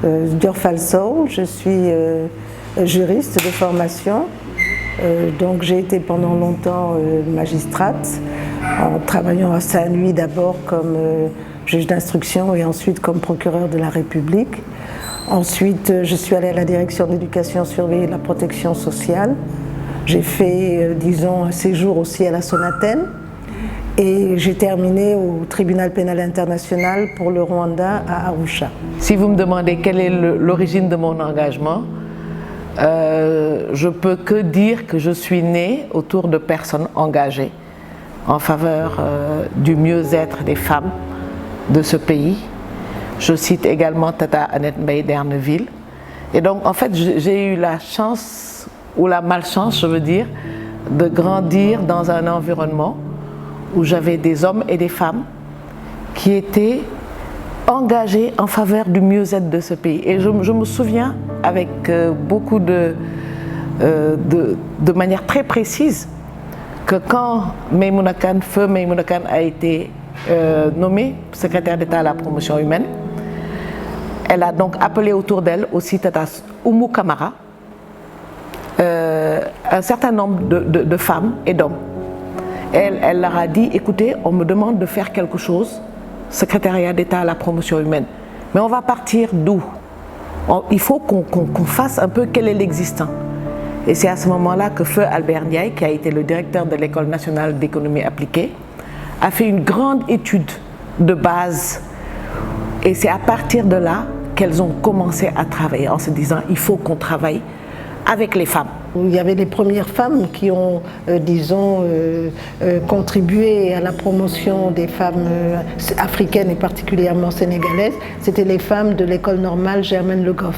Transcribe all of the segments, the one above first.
Dior Falso, je suis juriste de formation. Donc j'ai été pendant longtemps magistrate, en travaillant à Saint-Louis d'abord comme juge d'instruction et ensuite comme procureur de la République. Ensuite, je suis allée à la direction de l'éducation surveillée et de la protection sociale. J'ai fait, disons, un séjour aussi à la Sonatel. Et j'ai terminé au tribunal pénal international pour le Rwanda à Arusha. Si vous me demandez quelle est l'origine de mon engagement, je peux que dire que je suis née autour de personnes engagées en faveur du mieux-être des femmes de ce pays. Je cite également Tata Annette Mbaye d'Erneville. Et donc en fait j'ai eu la chance, ou la malchance je veux dire, de grandir dans un environnement où j'avais des hommes et des femmes qui étaient engagés en faveur du mieux-être de ce pays. Et je me souviens avec beaucoup de manière très précise que quand Maïmouna Kane, feu Maïmouna Kane a été nommée secrétaire d'État à la promotion humaine, elle a donc appelé autour d'elle aussi Tata Oumou Kamara, un certain nombre de femmes et d'hommes. Elle leur a dit, écoutez, on me demande de faire quelque chose, secrétariat d'État à la promotion humaine, mais on va partir d'où? Il faut qu'on fasse un peu quel est l'existant. Et c'est à ce moment-là que Feu Albert Ndiaye, qui a été le directeur de l'École nationale d'économie appliquée, a fait une grande étude de base. Et c'est à partir de là qu'elles ont commencé à travailler en se disant, il faut qu'on travaille avec les femmes. Il y avait les premières femmes qui ont, disons, contribué à la promotion des femmes africaines et particulièrement sénégalaises. C'était les femmes de l'école normale Germaine Le Goff.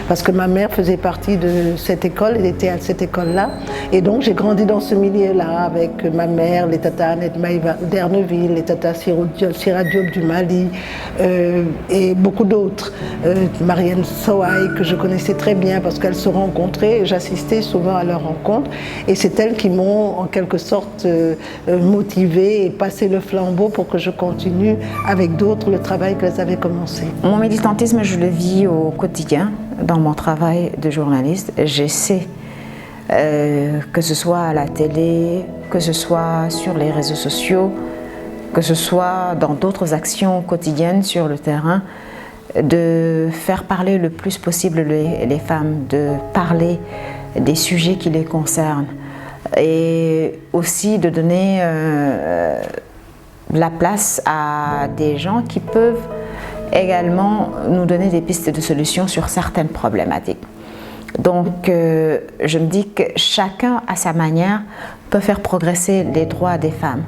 Parce que ma mère faisait partie de cette école, elle était à cette école-là. Et donc j'ai grandi dans ce milieu-là avec ma mère, les Tata Annette Mbaye d'Erneville, les Tata Sira Diop du Mali et beaucoup d'autres. Marianne Sohaï, que je connaissais très bien parce qu'elles se rencontraient et j'assistais souvent à leurs rencontres. Et c'est elles qui m'ont en quelque sorte motivée et passé le flambeau pour que je continue avec d'autres le travail qu'elles avaient commencé. Mon militantisme, je le vis au quotidien. Dans mon travail de journaliste, j'essaie, que ce soit à la télé, que ce soit sur les réseaux sociaux, que ce soit dans d'autres actions quotidiennes sur le terrain, de faire parler le plus possible les femmes, de parler des sujets qui les concernent et aussi de donner la place à des gens qui peuvent également nous donner des pistes de solutions sur certaines problématiques. Donc je me dis que chacun à sa manière peut faire progresser les droits des femmes.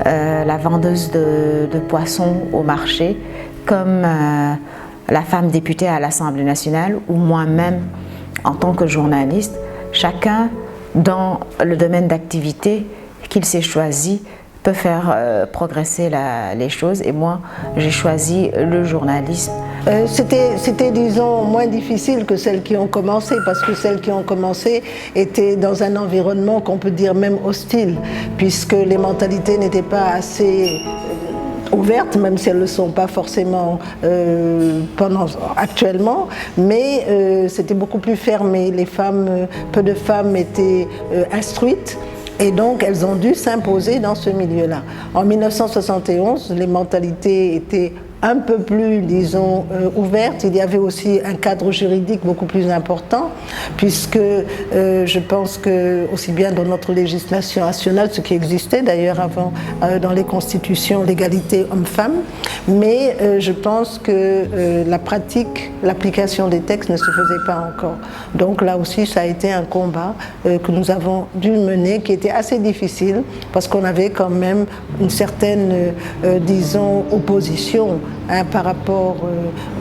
La vendeuse de poissons au marché, comme la femme députée à l'Assemblée nationale ou moi-même en tant que journaliste, chacun dans le domaine d'activité qu'il s'est choisi peut faire progresser les choses et moi j'ai choisi le journalisme. C'était disons moins difficile que celles qui ont commencé parce que celles qui ont commencé étaient dans un environnement qu'on peut dire même hostile puisque les mentalités n'étaient pas assez ouvertes, même si elles ne le sont pas forcément actuellement, mais c'était beaucoup plus fermé. Les femmes, peu de femmes étaient instruites. Et donc, elles ont dû s'imposer dans ce milieu-là. En 1971, les mentalités étaient un peu plus, disons, ouvertes. Il y avait aussi un cadre juridique beaucoup plus important, puisque je pense que, aussi bien dans notre législation nationale, ce qui existait d'ailleurs avant dans les constitutions, l'égalité homme-femme, mais je pense que la pratique, l'application des textes ne se faisait pas encore. Donc là aussi, ça a été un combat que nous avons dû mener, qui était assez difficile, parce qu'on avait quand même une certaine, disons, opposition par rapport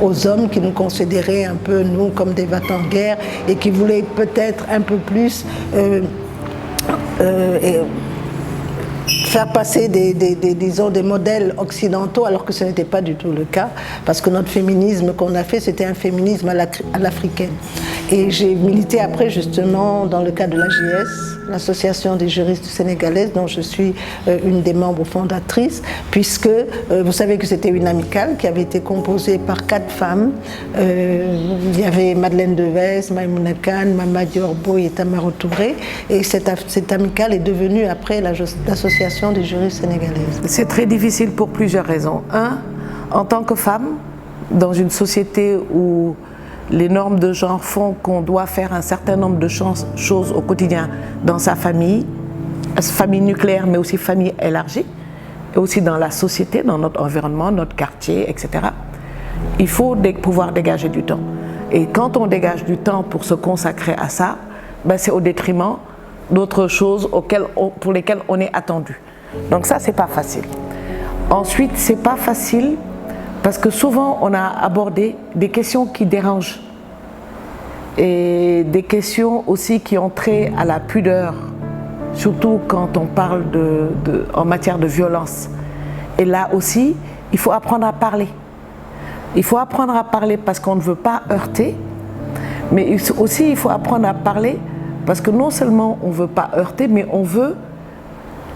aux hommes qui nous considéraient un peu, nous, comme des va-t-en-guerre et qui voulaient peut-être un peu plus faire passer disons, des modèles occidentaux alors que ce n'était pas du tout le cas, parce que notre féminisme qu'on a fait, c'était un féminisme à l'africaine. Et j'ai milité après justement dans le cadre de l'AJS, l'Association des juristes sénégalaises, dont je suis une des membres fondatrices, puisque vous savez que c'était une amicale qui avait été composée par 4 femmes. Il y avait Madeleine Deves, Maïmouna Kane, Mama Diorbo et Tamaro Touré, et cette amicale est devenue après l'Association des juristes sénégalaises. C'est très difficile pour plusieurs raisons. Un, en tant que femme, dans une société où les normes de genre font qu'on doit faire un certain nombre de choses au quotidien dans sa famille nucléaire, mais aussi famille élargie, et aussi dans la société, dans notre environnement, notre quartier, etc. Il faut pouvoir dégager du temps. Et quand on dégage du temps pour se consacrer à ça, ben c'est au détriment d'autres choses pour lesquelles on est attendu. Donc ça, c'est pas facile. Ensuite, c'est pas facile parce que souvent, on a abordé des questions qui dérangent et des questions aussi qui ont trait à la pudeur, surtout quand on parle en matière de violence. Et là aussi, il faut apprendre à parler. Il faut apprendre à parler parce qu'on ne veut pas heurter, mais aussi il faut apprendre à parler parce que non seulement on ne veut pas heurter, mais on veut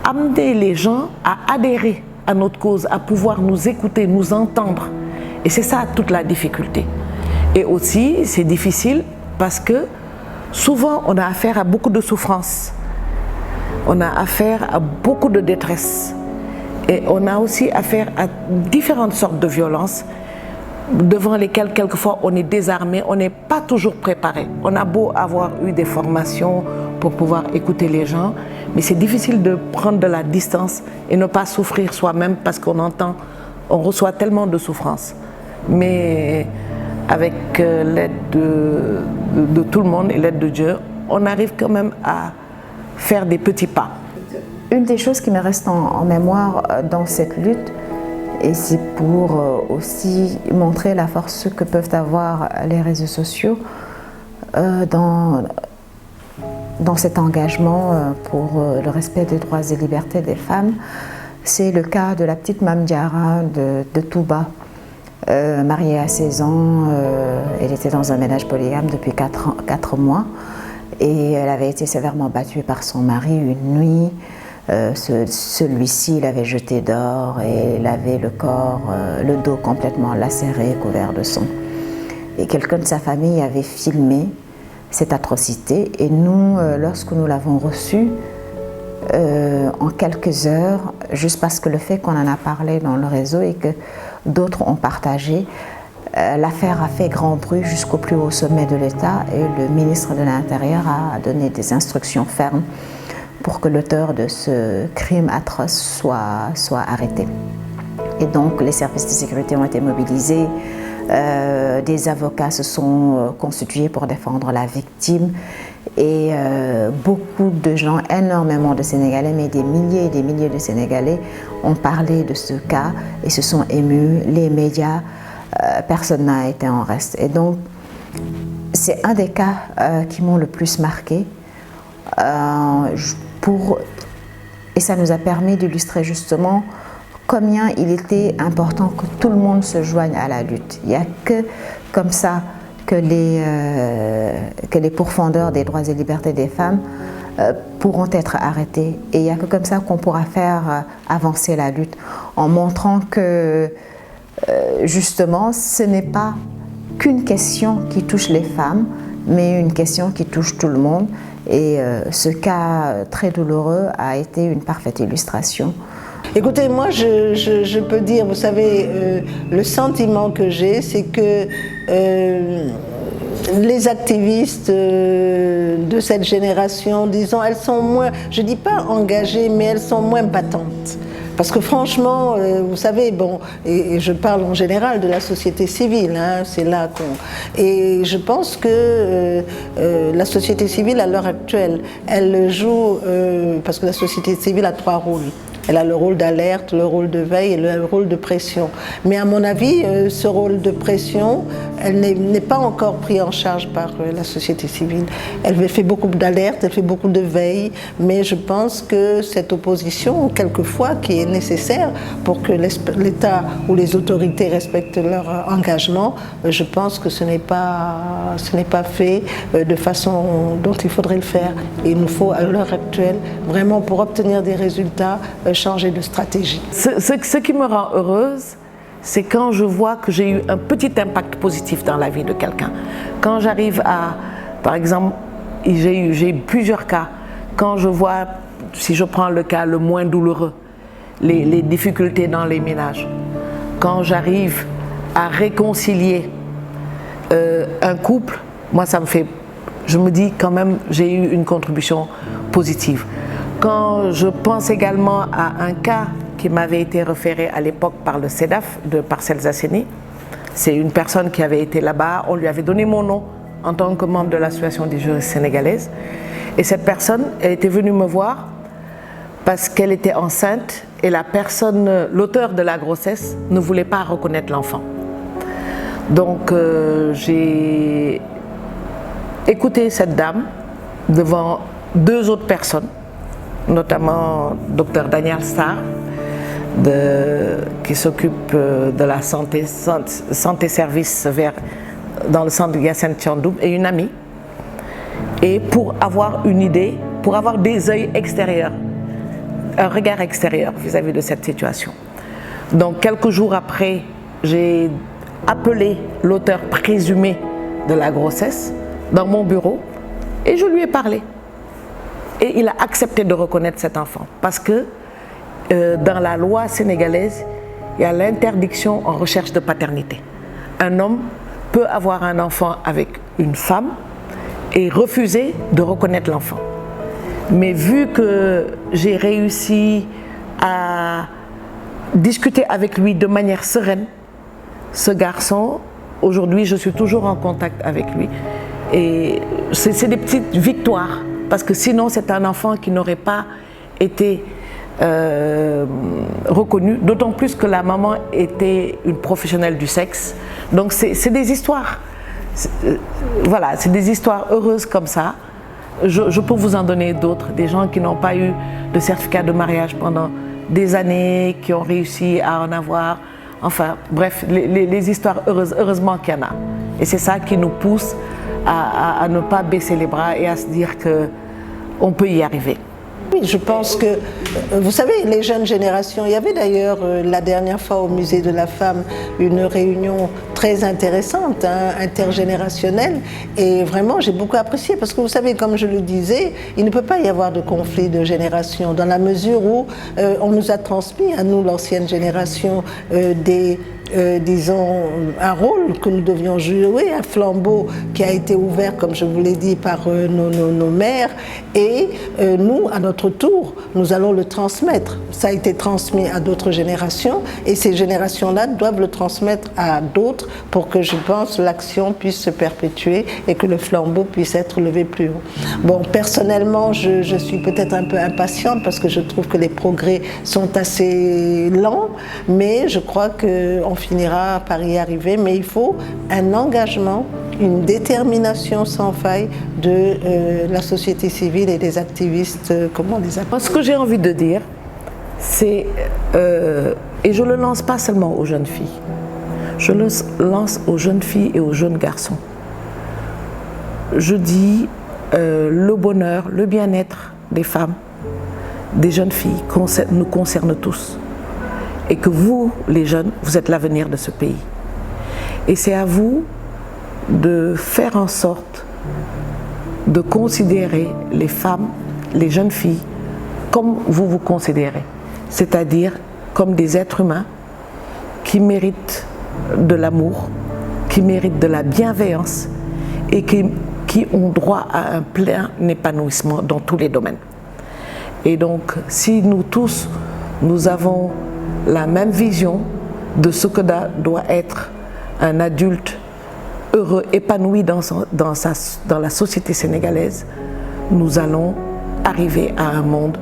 amener les gens à adhérer à notre cause, à pouvoir nous écouter, nous entendre. Et c'est ça toute la difficulté. Et aussi, c'est difficile parce que souvent, on a affaire à beaucoup de souffrance. On a affaire à beaucoup de détresse. Et on a aussi affaire à différentes sortes de violences devant lesquelles, quelquefois, on est désarmé, on n'est pas toujours préparé. On a beau avoir eu des formations pour pouvoir écouter les gens, mais c'est difficile de prendre de la distance et ne pas souffrir soi-même parce on reçoit tellement de souffrance. Mais avec l'aide de tout le monde et l'aide de Dieu, on arrive quand même à faire des petits pas. Une des choses qui me reste en mémoire dans cette lutte, et c'est pour aussi montrer la force que peuvent avoir les réseaux sociaux dans cet engagement pour le respect des droits et libertés des femmes, c'est le cas de la petite Mame Diarra de Touba. Mariée à 16 ans, elle était dans un ménage polygame depuis 4 mois et elle avait été sévèrement battue par son mari une nuit. Celui-ci l'avait jetée dehors et elle avait le dos complètement lacéré, couvert de sang. Et quelqu'un de sa famille avait filmé cette atrocité et nous, lorsque nous l'avons reçue, en quelques heures, juste parce que le fait qu'on en a parlé dans le réseau et que d'autres ont partagé, l'affaire a fait grand bruit jusqu'au plus haut sommet de l'État et le ministre de l'Intérieur a donné des instructions fermes pour que l'auteur de ce crime atroce soit arrêté. Et donc les services de sécurité ont été mobilisés, des avocats se sont constitués pour défendre la victime et beaucoup de gens, énormément de Sénégalais, mais des milliers et des milliers de Sénégalais ont parlé de ce cas et se sont émus. Les médias, personne n'a été en reste. Et donc, c'est un des cas qui m'ont le plus marqué. Et ça nous a permis d'illustrer justement combien il était important que tout le monde se joigne à la lutte. Il n'y a que comme ça que les pourfendeurs des droits et libertés des femmes pourront être arrêtés. Et il n'y a que comme ça qu'on pourra faire avancer la lutte, en montrant que justement ce n'est pas qu'une question qui touche les femmes, mais une question qui touche tout le monde. Et ce cas très douloureux a été une parfaite illustration. Écoutez, moi je peux dire, vous savez, le sentiment que j'ai, c'est que les activistes de cette génération, disons, elles sont moins, je ne dis pas engagées, mais elles sont moins battantes. Parce que franchement, vous savez, bon, et je parle en général de la société civile, hein, c'est là qu'on... Et je pense que la société civile, à l'heure actuelle, elle joue, parce que la société civile a 3 rôles. Elle a le rôle d'alerte, le rôle de veille et le rôle de pression. Mais à mon avis, ce rôle de pression, elle n'est pas encore pris en charge par la société civile. Elle fait beaucoup d'alerte, elle fait beaucoup de veille, mais je pense que cette opposition, quelquefois, qui est nécessaire pour que l'État ou les autorités respectent leur engagement, je pense que ce n'est pas fait de façon dont il faudrait le faire. Et il nous faut, à l'heure actuelle, vraiment pour obtenir des résultats, changer de stratégie. Ce qui me rend heureuse, c'est quand je vois que j'ai eu un petit impact positif dans la vie de quelqu'un. Quand j'arrive à, par exemple, j'ai eu plusieurs cas, quand je vois, si je prends le cas le moins douloureux, les difficultés dans les ménages, quand j'arrive à réconcilier un couple, moi ça me fait, je me dis quand même j'ai eu une contribution positive. Quand je pense également à un cas qui m'avait été référé à l'époque par le CEDAF de Parcelles Assainies, c'est une personne qui avait été là-bas, on lui avait donné mon nom en tant que membre de l'association des juristes sénégalaises, et cette personne, elle était venue me voir parce qu'elle était enceinte et l'auteur de la grossesse ne voulait pas reconnaître l'enfant. Donc j'ai écouté cette dame devant 2 autres personnes, notamment Dr Daniel Sarr, qui s'occupe de la santé-service dans le centre Hyacinthe Thiandoum, et une amie, et pour avoir une idée, pour avoir des yeux extérieurs, un regard extérieur vis-à-vis de cette situation. Donc quelques jours après, j'ai appelé l'auteur présumé de la grossesse dans mon bureau et je lui ai parlé. Et il a accepté de reconnaître cet enfant parce que dans la loi sénégalaise, il y a l'interdiction en recherche de paternité. Un homme peut avoir un enfant avec une femme et refuser de reconnaître l'enfant. Mais vu que j'ai réussi à discuter avec lui de manière sereine, ce garçon, aujourd'hui je suis toujours en contact avec lui. Et c'est des petites victoires, parce que sinon c'est un enfant qui n'aurait pas été reconnu, d'autant plus que la maman était une professionnelle du sexe. Donc c'est des histoires, voilà, c'est des histoires heureuses comme ça. Je peux vous en donner d'autres, des gens qui n'ont pas eu de certificat de mariage pendant des années, qui ont réussi à en avoir. Enfin, bref, les histoires heureuses, heureusement qu'il y en a. Et c'est ça qui nous pousse à ne pas baisser les bras et à se dire qu'on peut y arriver. Oui, je pense que, vous savez, les jeunes générations, il y avait d'ailleurs la dernière fois au Musée de la Femme une réunion très intéressante, intergénérationnelle, et vraiment j'ai beaucoup apprécié parce que vous savez, comme je le disais, il ne peut pas y avoir de conflit de génération dans la mesure où on nous a transmis à nous, l'ancienne génération, disons, un rôle que nous devions jouer, un flambeau qui a été ouvert, comme je vous l'ai dit, par nos mères, et nous, à notre tour, nous allons le transmettre. Ça a été transmis à d'autres générations, et ces générations-là doivent le transmettre à d'autres pour que, je pense, l'action puisse se perpétuer et que le flambeau puisse être levé plus haut. Bon, personnellement, je suis peut-être un peu impatiente parce que je trouve que les progrès sont assez lents, mais je crois qu'on finira par y arriver, mais il faut un engagement, une détermination sans faille de la société civile et des activistes, comment on les appelle. Ce que j'ai envie de dire, c'est, et je ne le lance pas seulement aux jeunes filles, je le lance aux jeunes filles et aux jeunes garçons. Je dis le bonheur, le bien-être des femmes, des jeunes filles nous concerne tous. Et que vous, les jeunes, vous êtes l'avenir de ce pays. Et c'est à vous de faire en sorte de considérer les femmes, les jeunes filles, comme vous vous considérez, c'est-à-dire comme des êtres humains qui méritent de l'amour, qui méritent de la bienveillance et qui ont droit à un plein épanouissement dans tous les domaines. Et donc, si nous tous, nous avons la même vision de ce que doit être un adulte heureux, épanoui dans la société sénégalaise, nous allons arriver à un monde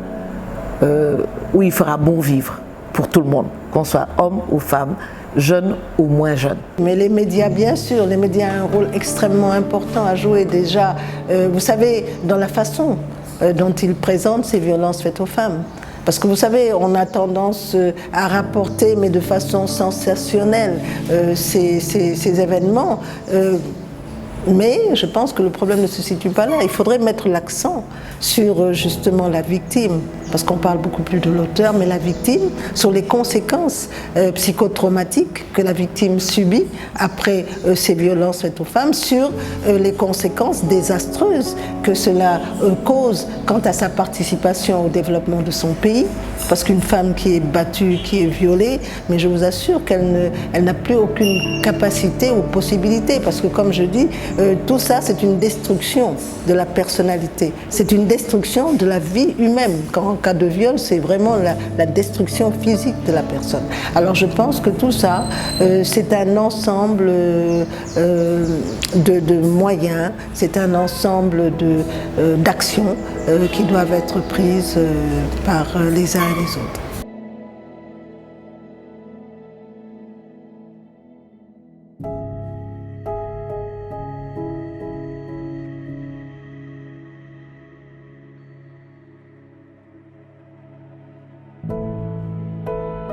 où il fera bon vivre pour tout le monde, qu'on soit homme ou femme, jeune ou moins jeune. Mais les médias, bien sûr, les médias ont un rôle extrêmement important à jouer déjà, vous savez, dans la façon dont ils présentent ces violences faites aux femmes. Parce que vous savez, on a tendance à rapporter, mais de façon sensationnelle, ces événements. Mais je pense que le problème ne se situe pas là. Il faudrait mettre l'accent sur justement la victime, parce qu'on parle beaucoup plus de l'auteur, mais la victime, sur les conséquences psychotraumatiques que la victime subit après ces violences faites aux femmes, sur les conséquences désastreuses que cela cause quant à sa participation au développement de son pays. Parce qu'une femme qui est battue, qui est violée, mais je vous assure qu'elle n'a plus aucune capacité ou possibilité, parce que comme je dis, tout ça c'est une destruction de la personnalité, c'est une destruction de la vie humaine. En cas de viol, c'est vraiment la destruction physique de la personne. Alors je pense que tout ça, c'est un ensemble de moyens, c'est un ensemble d'actions qui doivent être prises par les uns et les autres.